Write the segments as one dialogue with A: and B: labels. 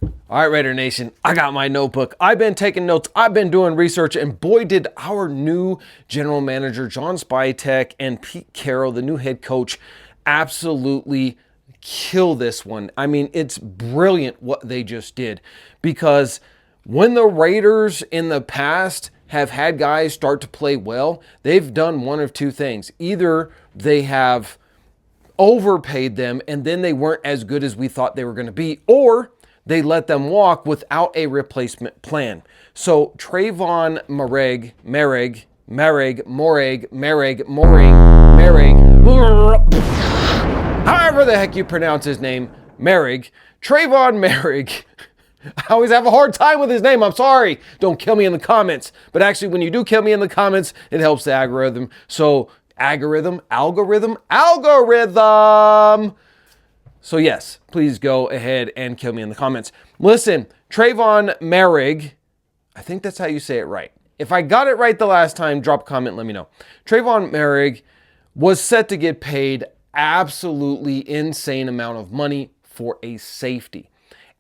A: All right, Raider Nation, I got my notebook. I've been taking notes. I've been doing research, and boy, did our new general manager, John Spytek, and Pete Carroll, the new head coach, absolutely kill this one. I mean, it's brilliant what they just did, because when the Raiders in the past have had guys start to play well, they've done one of two things. Either they have overpaid them and then they weren't as good as we thought they were going to be, or they let them walk without a replacement plan. So Trayvon however the heck you pronounce his name, Trayvon Merrig. I always have a hard time with his name. I'm sorry. Don't kill me in the comments. But actually, when you do kill me in the comments, it helps the algorithm. So algorithm. So yes, please go ahead and kill me in the comments. Listen, Trayvon Merrig, I think that's how you say it right. If I got it right the last time, drop a comment, let me know. Trayvon Merrig was set to get paid absolutely insane amount of money for a safety.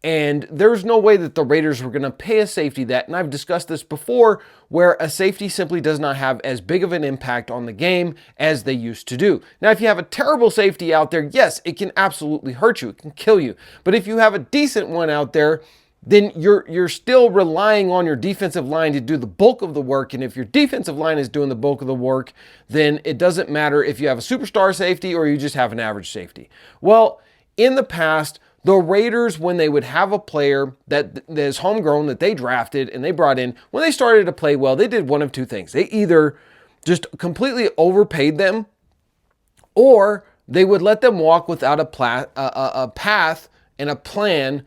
A: And there's no way that the Raiders were going to pay a safety that, and I've discussed this before, where a safety simply does not have as big of an impact on the game as they used to do. Now, if you have a terrible safety out there, yes, it can absolutely hurt you. It can kill you. But if you have a decent one out there, then you're still relying on your defensive line to do the bulk of the work. And if your defensive line is doing the bulk of the work, then it doesn't matter if you have a superstar safety or you just have an average safety. Well, in the past, the Raiders, when they would have a player that is homegrown, that they drafted and they brought in, when they started to play well, they did one of two things. They either just completely overpaid them, or they would let them walk without a path and a plan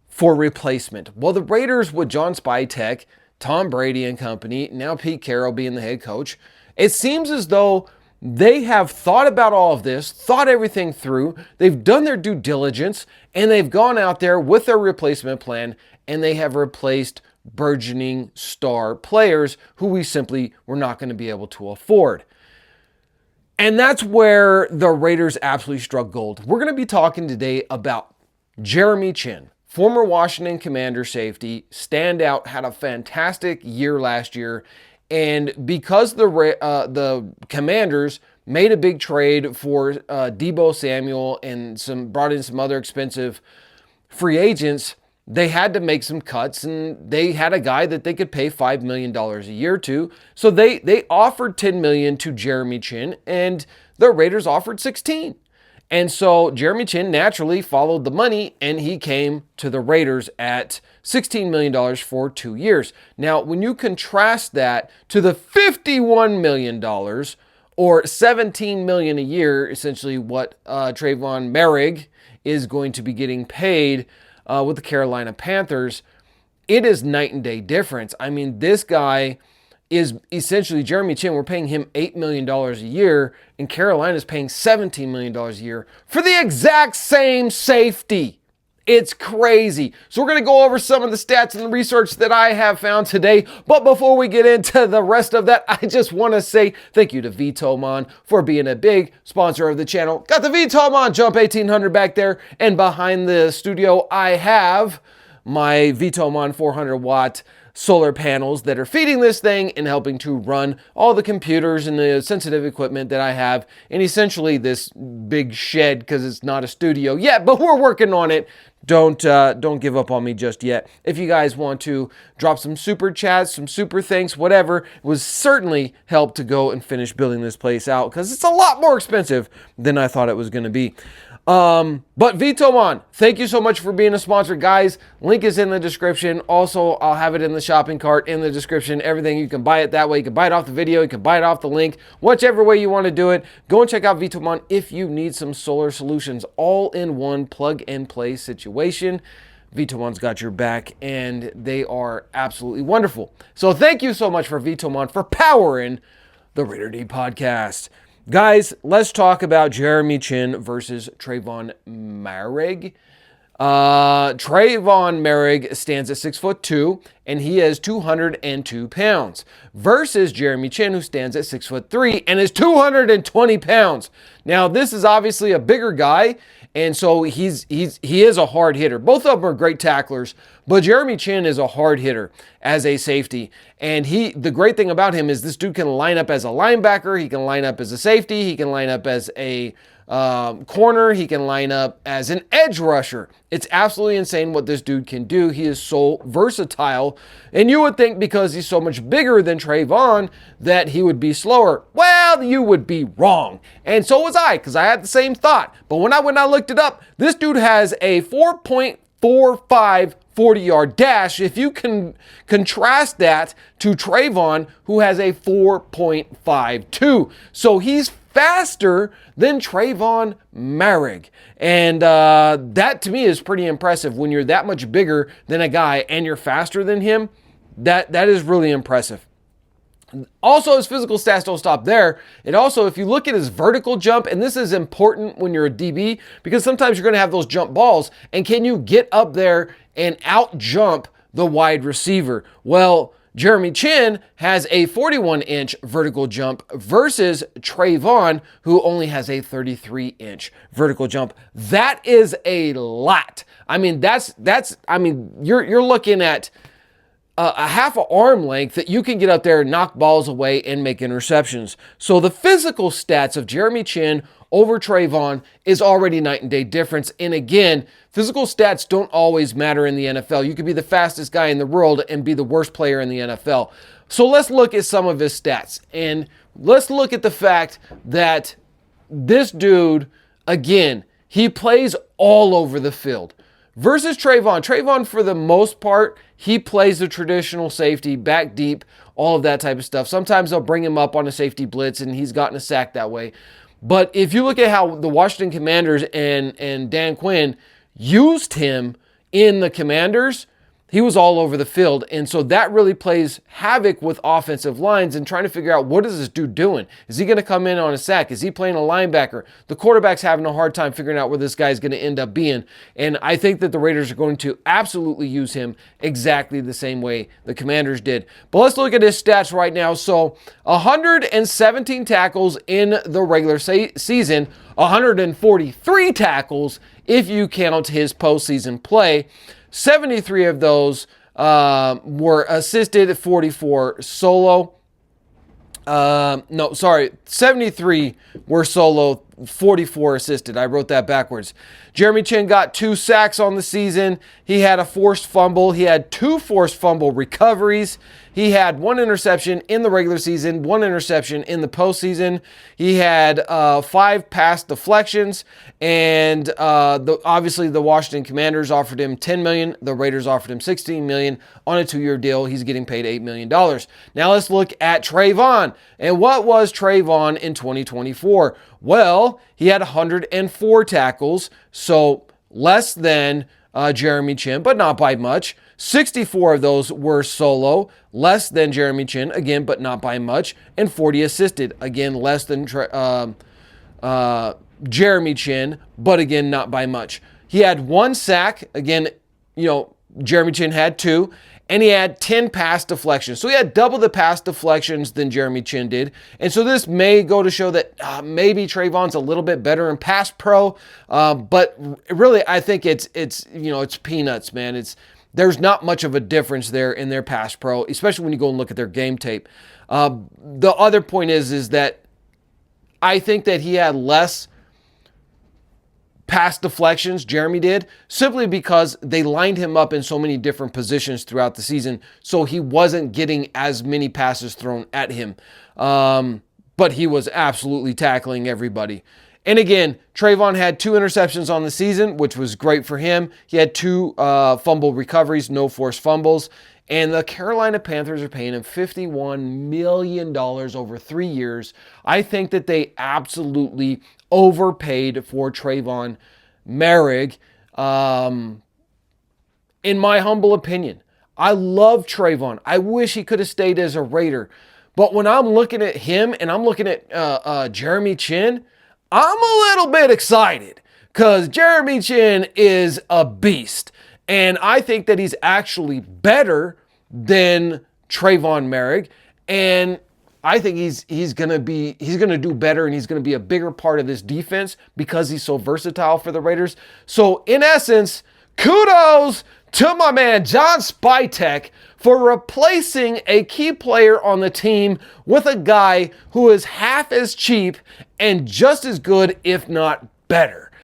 A: for replacement. Well, the Raiders with John Spytek, Tom Brady and company, now Pete Carroll being the head coach, it seems as though they have thought about all of this, thought everything through, they've done their due diligence, and they've gone out there with their replacement plan, and they have replaced burgeoning star players who we simply were not going to be able to afford. And that's where the Raiders absolutely struck gold. We're going to be talking today about Jeremy Chinn, former Washington Commander safety, standout, had a fantastic year last year. And because the Commanders made a big trade for Deebo Samuel and brought in some other expensive free agents, they had to make some cuts, and they had a guy that they could pay $5 million a year to. So they offered $10 million to Jeremy Chinn, and the Raiders offered $16. And so Jeremy Chinn naturally followed the money, and he came to the Raiders at $16 million for 2 years. Now, when you contrast that to the $51 million or $17 million a year, essentially what Trayvon Merrig is going to be getting paid with the Carolina Panthers, it is night and day difference. I mean, this guy is essentially Jeremy Chinn. We're paying him $8 million a year, and Carolina's paying $17 million a year for the exact same safety. It's crazy. So we're going to go over some of the stats and the research that I have found today. But before we get into the rest of that, I just want to say thank you to Vtoman for being a big sponsor of the channel. Got the Vtoman Jump 1800 back there, and behind the studio I have my Vtoman 400 watt solar panels that are feeding this thing and helping to run all the computers and the sensitive equipment that I have in essentially this big shed, because it's not a studio yet, but we're working on it. Don't give up on me just yet. If you guys want to drop some super chats, some super thanks, whatever, it was certainly help to go and finish building this place out, because it's a lot more expensive than I thought it was going to be. But Vtoman, thank you so much for being a sponsor, guys. Link is in the description. Also, I'll have it in the shopping cart in the description. Everything, you can buy it that way. You can buy it off the video. You can buy it off the link. Whichever way you want to do it, go and check out Vtoman if you need some solar solutions, all in one plug and play situation. Vtoman's got your back, and they are absolutely wonderful. So thank you so much for Vtoman for powering the Raider D podcast. Guys, let's talk about Jeremy Chinn versus Trayvon Merrig. Trayvon Merrig stands at 6'2", and he is 202 pounds, versus Jeremy Chinn, who stands at 6'3" and is 220 pounds. Now, this is obviously a bigger guy, and so he is a hard hitter. Both of them are great tacklers, but Jeremy Chinn is a hard hitter as a safety. And the great thing about him is this dude can line up as a linebacker, he can line up as a safety, he can line up as a corner, he can line up as an edge rusher. It's absolutely insane what this dude can do. He is so versatile, and you would think because he's so much bigger than Trayvon that he would be slower. Well, you would be wrong, and so was I, because I had the same thought. But when I looked it up, this dude has a 4.45 40-yard dash. If you can contrast that to Trayvon, who has a 4.52. So he's faster than Trayvon Merrick. And that to me is pretty impressive. When you're that much bigger than a guy and you're faster than him, that is really impressive. Also, his physical stats don't stop there. It also, if you look at his vertical jump, and this is important when you're a DB, because sometimes you're going to have those jump balls, and can you get up there and out jump the wide receiver? Well, Jeremy Chinn has a 41-inch vertical jump versus Trayvon, who only has a 33-inch vertical jump. That is a lot. I mean, you're looking at a half an arm length that you can get up there and knock balls away and make interceptions. So the physical stats of Jeremy Chinn over Trayvon is already night and day difference. And again, physical stats don't always matter in the NFL. You could be the fastest guy in the world and be the worst player in the NFL. So let's look at some of his stats. And let's look at the fact that this dude, again, he plays all over the field. Versus Trayvon. Trayvon, for the most part, he plays the traditional safety, back deep, all of that type of stuff. Sometimes they'll bring him up on a safety blitz, and he's gotten a sack that way. But if you look at how the Washington Commanders and Dan Quinn used him in the Commanders, he was all over the field. And so that really plays havoc with offensive lines and trying to figure out, what is this dude doing? Is he going to come in on a sack? Is he playing a linebacker? The quarterback's having a hard time figuring out where this guy's going to end up being. And I think that the Raiders are going to absolutely use him exactly the same way the Commanders did. But let's look at his stats right now. So 117 tackles in the regular season, 143 tackles if you count his postseason play. 73 of those were assisted, 44 solo. 73 were solo, 44 assisted. I wrote that backwards. Jeremy Chinn got 2 sacks on the season. He had a forced fumble. He had 2 forced fumble recoveries. He had 1 interception in the regular season, 1 interception in the postseason. He had 5 pass deflections, and obviously the Washington Commanders offered him $10 million. The Raiders offered him $16 million on a 2-year deal. He's getting paid $8 million. Now let's look at Trayvon. And what was Trayvon in 2024? Well, he had 104 tackles, so less than Jeremy Chinn, but not by much. 64 of those were solo, less than Jeremy Chinn, again, but not by much. And 40 assisted, again, less than Jeremy Chinn, but again, not by much. He had 1 sack, again, Jeremy Chinn had 2, and he had 10 pass deflections. So he had double the pass deflections than Jeremy Chinn did. And so this may go to show that maybe Trayvon's a little bit better in pass pro, but really I think it's peanuts, man. There's not much of a difference there in their pass pro, especially when you go and look at their game tape. The other point is that I think that he had less pass deflections, Jeremy did, simply because they lined him up in so many different positions throughout the season, so he wasn't getting as many passes thrown at him. But he was absolutely tackling everybody. And again, Trayvon had 2 interceptions on the season, which was great for him. He had 2 fumble recoveries, no forced fumbles. And the Carolina Panthers are paying him $51 million over 3 years. I think that they absolutely overpaid for Trayvon Merrick. In my humble opinion, I love Trayvon. I wish he could have stayed as a Raider. But when I'm looking at him and I'm looking at Jeremy Chinn, I'm a little bit excited because Jeremy Chinn is a beast. And I think that he's actually better than Trayvon Merrick. And I think he's gonna do better, and he's gonna be a bigger part of this defense because he's so versatile for the Raiders. So in essence, kudos to my man John Spytek for replacing a key player on the team with a guy who is half as cheap and just as good, if not better.